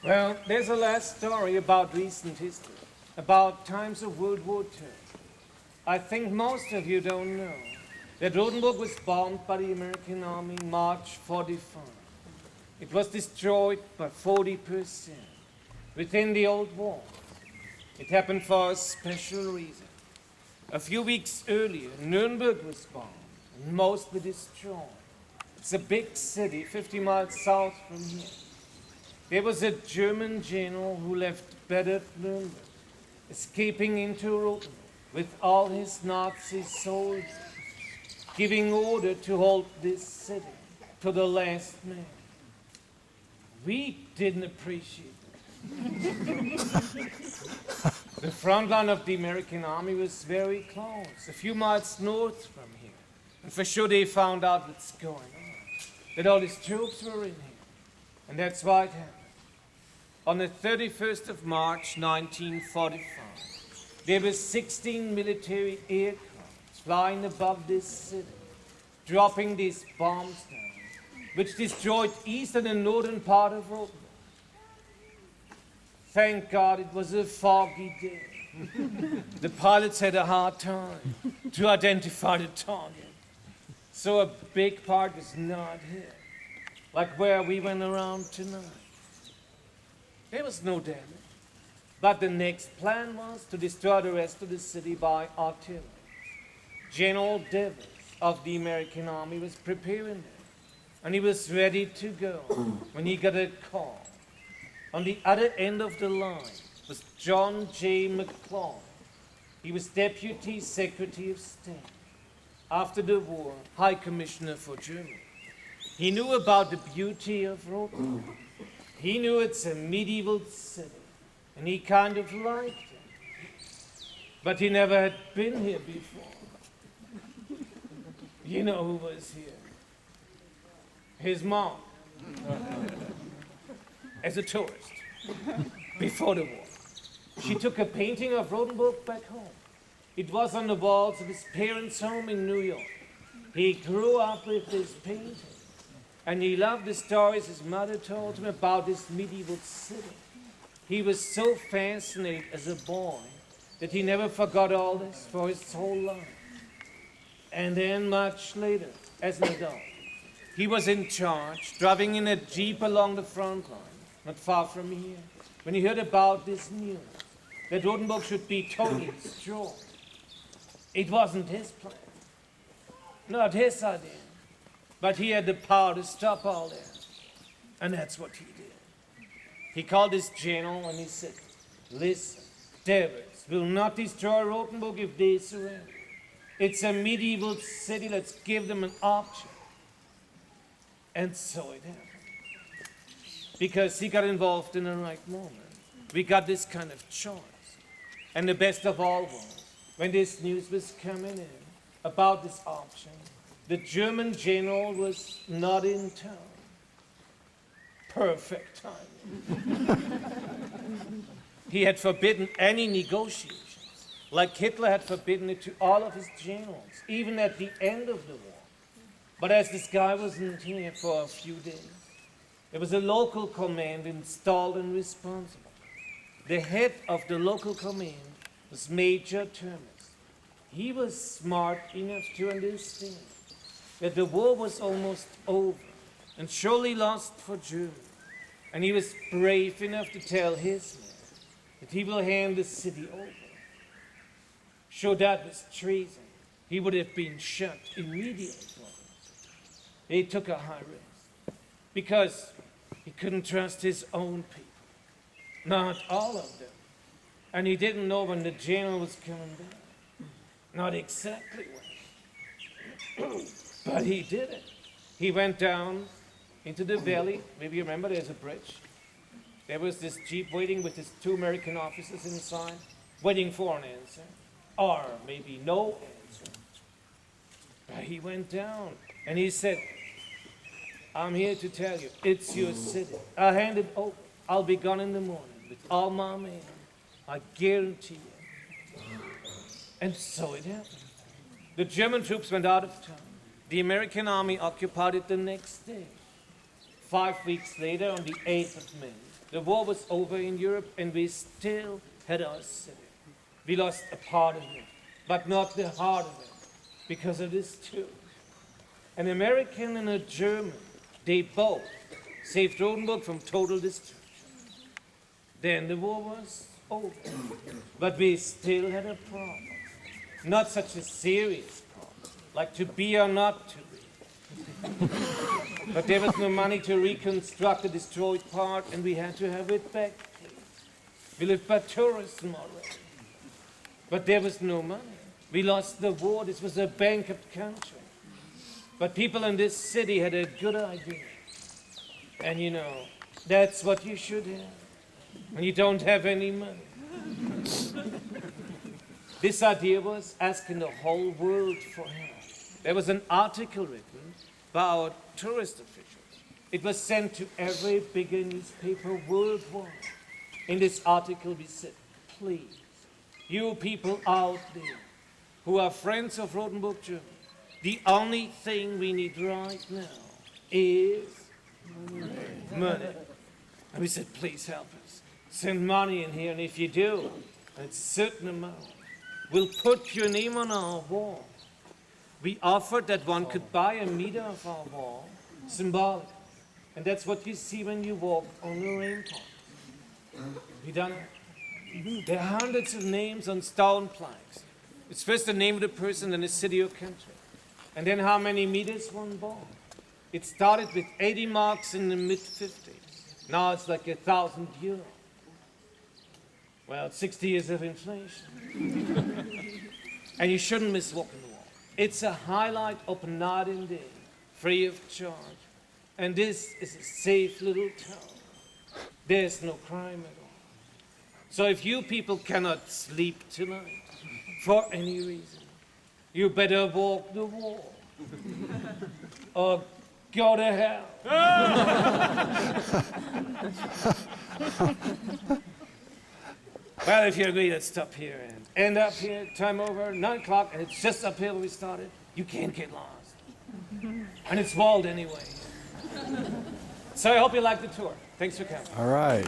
Well, there's a last story about recent history, about times of World War II. I think most of you don't know that Rothenberg was bombed by the American Army in March 45. It was destroyed by 40% within the old walls. It happened for a special reason. A few weeks earlier, Nuremberg was bombed and mostly destroyed. It's a big city 50 miles south from here. There was a German general who left battered Nuremberg, escaping into Rothenburg with all his Nazi soldiers, giving order to hold this city to the last man. We didn't appreciate it. The front line of the American army was very close, a few miles north from here. And for sure they found out what's going on, that all these troops were in here. And that's why it happened. On the 31st of March, 1945, there were 16 military aircraft flying above this city, dropping these bombs down, which destroyed eastern and northern part of Rothenburg. Thank God it was a foggy day. The pilots had a hard time to identify the target. So a big part was not hit, like where we went around tonight. There was no damage. But the next plan was to destroy the rest of the city by artillery. General Davis of the American Army was preparing it, and he was ready to go when he got a call. On the other end of the line was John J. McCloy. He was Deputy Secretary of State. After the war, High Commissioner for Germany. He knew about the beauty of Rothenburg. He knew it's a medieval city, and he kind of liked it. But he never had been here before. You know who was here? His mom. As a tourist, before the war. She took a painting of Rothenburg back home. It was on the walls of his parents' home in New York. He grew up with this painting, and he loved the stories his mother told him about this medieval city. He was so fascinated as a boy that he never forgot all this for his whole life. And then much later, as an adult, he was in charge, driving in a jeep along the front line, not far from here, when he heard about this news, that Rothenburg should be totally destroyed. It wasn't his plan, not his idea, but he had the power to stop all that, and that's what he did. He called his general and he said, listen, Davis will not destroy Rothenburg if they surrender. It's a medieval city, let's give them an option. And so it happened. Because he got involved in the right moment. We got this kind of choice. And the best of all was, when this news was coming in about this option, the German general was not in town. Perfect timing. He had forbidden any negotiations, like Hitler had forbidden it to all of his generals, even at the end of the war. But as this guy wasn't here for a few days, there was a local command installed and responsible. The head of the local command was Major Termes. He was smart enough to understand that the war was almost over and surely lost for Germany. And he was brave enough to tell his men that he will hand the city over. Sure, that was treason. He would have been shot immediately. He took a high risk because he couldn't trust his own people, not all of them. And he didn't know when the general was coming back, not exactly when. But he did it. He went down into the valley. Maybe you remember there's a bridge. There was this jeep waiting with his 2 American officers inside, waiting for an answer, or maybe no answer. But he went down and he said, I'm here to tell you, it's your city. I'll hand it over. I'll be gone in the morning with all my men. I guarantee you. And so it happened. The German troops went out of town. The American army occupied it the next day. 5 weeks later, on the 8th of May, The war was over in Europe, and we still had our city. We lost a part of it, but not the heart of it, because of this too. An American and a German, they both saved Rothenberg from total destruction. Then the war was over, but we still had a problem. Not such a serious problem, like to be or not to be. But there was no money to reconstruct the destroyed part, and we had to have it back, please. We lived by tourism already. But there was no money. We lost the war. This was a bankrupt country. But people in this city had a good idea. And you know, that's what you should have when you don't have any money. This idea was asking the whole world for help. There was an article written by our tourist officials. It was sent to every bigger newspaper worldwide. In this article we said, please, you people out there who are friends of Rothenberg, Germany, the only thing we need right now is money. And we said, please help us. Send money in here, and if you do, it's a certain amount, we'll put your name on our wall. We offered that one could buy a meter of our wall, symbolic. And that's what you see when you walk on the rampart. We done it. There are hundreds of names on stone planks. It's first the name of the person, then the city or country. And then how many meters one bought. It started with 80 marks in the mid-50s. Now it's like 1,000 euros. Well, 60 years of inflation. And you shouldn't miss walking the wall. It's a highlight of night and day, free of charge. And this is a safe little town. There's no crime at all. So if you people cannot sleep tonight, for any reason, you better walk the wall. Or go to hell. Well, if you agree, let's stop here and end up here. Time over, 9 o'clock, and it's just up here where we started. You can't get lost. And it's walled anyway. So I hope you like the tour. Thanks for coming. All right.